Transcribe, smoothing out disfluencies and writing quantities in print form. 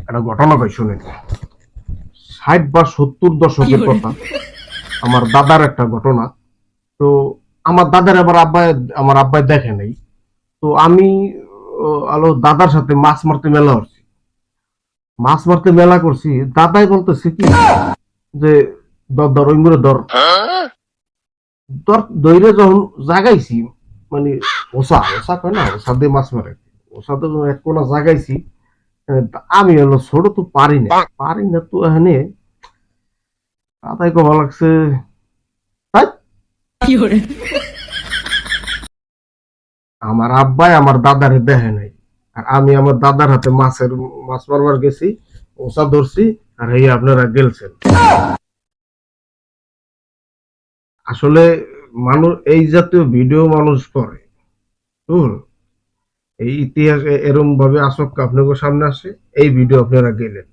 একটা ঘটনা কই শুনেন। 60 বা 70 দশকের কথা। আমার দাদার একটা ঘটনা। তো আমার দাদার আমার আব্বাই দেখে নাই। তো আমি আলো দাদার সাথে মাছ মারতে মেলা করছি। দাদাই বলতেছে কি যে ধর ধর ওই মুড়ে ধর ধর দইরে যখন জাগাইছি, মানে ওসা ওসা কয় না, ওসা দিয়ে মাছ মারে, ওসাতে এক কোনা জাগাইছি। আমি হলো ছোট তো পারি না তো এখানে দাদাই কবা লাগছে, "হাই, আমার আব্বাই আমার দাদারে দেখে নাই, আর আমি আমার দাদার হাতে মাছ মারবার গেছি, ওসা ধরছি, আর এই আপনারা গেলছেন।" আসলে মানুষ এই জাতীয় ভিডিও মানুষ করে। হুম, এই ইতিহাসে এরম ভাবে আসক আপনাদের সামনে আসে, এই ভিডিও আপনারা গেলেন।